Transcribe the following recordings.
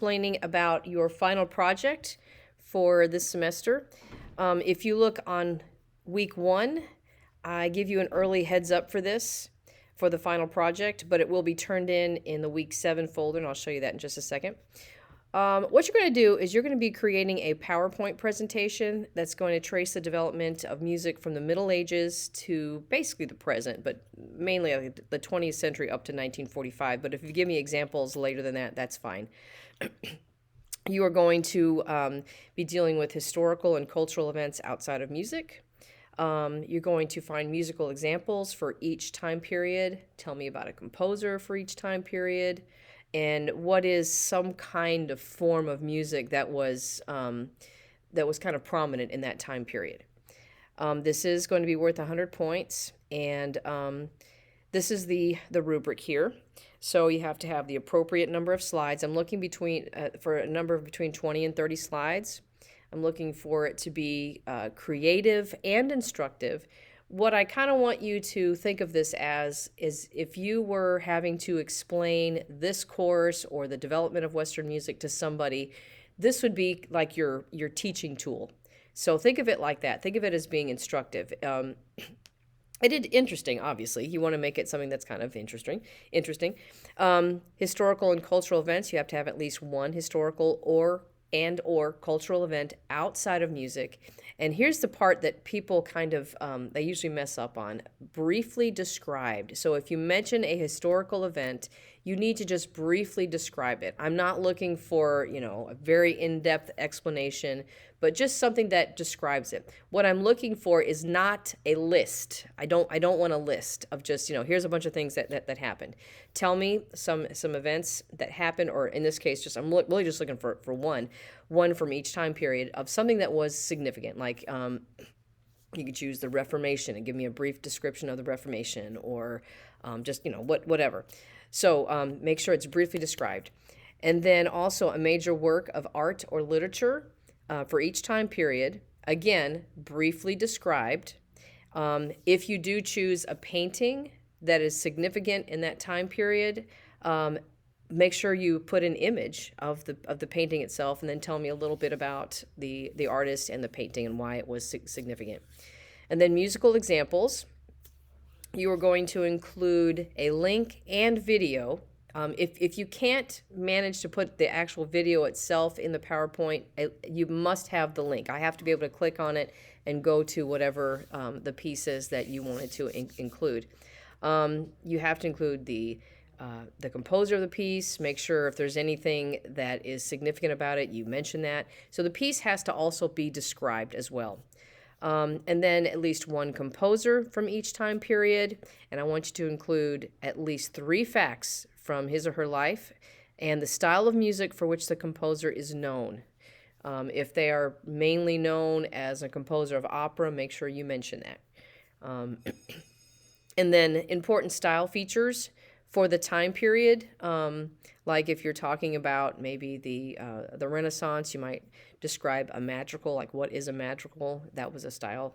explaining about your final project for this semester. If you look on week 1, I give you an early heads up for this, for the final project, but it will be turned in the week 7 folder, and I'll show you that in just a second. What you're going to do is you're going to be creating a PowerPoint presentation that's going to trace the development of music from the Middle Ages to basically the present, but mainly the 20th century up to 1945. But if you give me examples later than that, that's fine. You are going to be dealing with historical and cultural events outside of music. You're going to find musical examples for each time period. Tell me about a composer for each time period. And what is some kind of form of music that was kind of prominent in that time period. This is going to be worth 100 points, and this is the rubric here. So you have to have the appropriate number of slides. I'm looking for a number of between 20 and 30 slides. I'm looking for it to be creative and instructive. What I kind of want you to think of this as is if you were having to explain this course or the development of Western music to somebody, this would be like your teaching tool. So think of it like that. Think of it as being instructive. It is interesting, obviously. You want to make it something that's kind of interesting. Historical and cultural events, you have to have at least one historical or cultural event outside of music. And here's the part that people kind of, they usually mess up on. Briefly described. So if you mention a historical event, you need to just briefly describe it. I'm not looking for, a very in-depth explanation, but just something that describes it. What I'm looking for is not a list. I don't want a list of just, here's a bunch of things that happened. Tell me some events that happened, or in this case, really just looking for one from each time period of something that was significant. Like you could choose the Reformation and give me a brief description of the Reformation, or just whatever. So make sure it's briefly described. And then also a major work of art or literature for each time period, again, briefly described. If you do choose a painting that is significant in that time period, make sure you put an image of the painting itself, and then tell me a little bit about the artist and the painting and why it was significant. And then musical examples. You are going to include a link and video. If you can't manage to put the actual video itself in the PowerPoint, you must have the link. I have to be able to click on it and go to whatever the piece is that you wanted to include. You have to include the composer of the piece. Make sure if there's anything that is significant about it, you mention that. So the piece has to also be described as well. And then at least one composer from each time period. And I want you to include at least 3 facts from his or her life and the style of music for which the composer is known. If they are mainly known as a composer of opera, make sure you mention that. And then important style features for the time period. Like if you're talking about maybe the Renaissance, you might describe a madrigal, like what is a madrigal? That was a style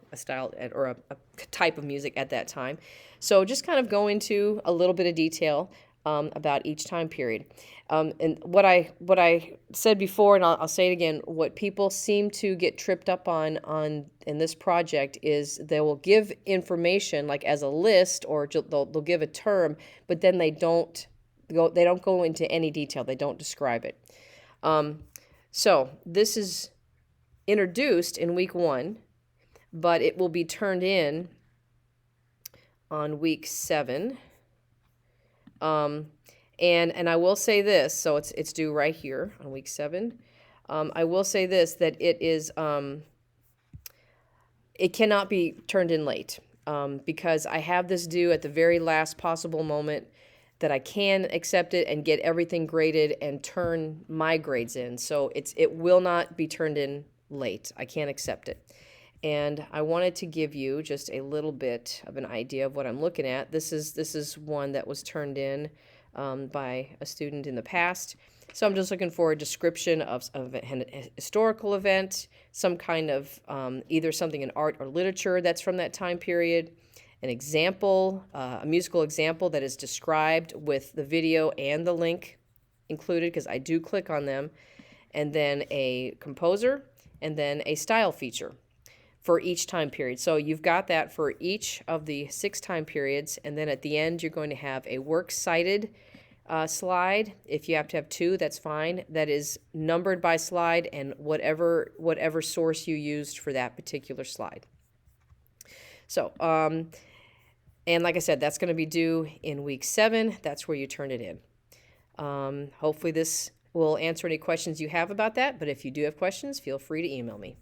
or a type of music at that time. So just kind of go into a little bit of detail about each time period. And what I said before, and I'll say it again, what people seem to get tripped up on in this project is they will give information like as a list, or they'll give a term, but then they don't go into any detail. They don't describe it. So this is introduced in week 1, but it will be turned in on week 7. And I will say this, so it's due right here on week 7. I will say this, that it is it cannot be turned in late, because I have this due at the very last possible moment that I can accept it and get everything graded and turn my grades in. So it will not be turned in late. I can't accept it. And I wanted to give you just a little bit of an idea of what I'm looking at. This is one that was turned in by a student in the past. So I'm just looking for a description of a historical event, some kind of either something in art or literature that's from that time period, an example, a musical example that is described with the video and the link included because I do click on them, and then a composer, and then a style feature for each time period. So you've got that for each of the 6 time periods, and then at the end you're going to have a works cited slide. If you have to have 2, that's fine. That is numbered by slide and whatever source you used for that particular slide. So, and like I said, that's going to be due in week 7. That's where you turn it in. Hopefully this will answer any questions you have about that, but if you do have questions, feel free to email me.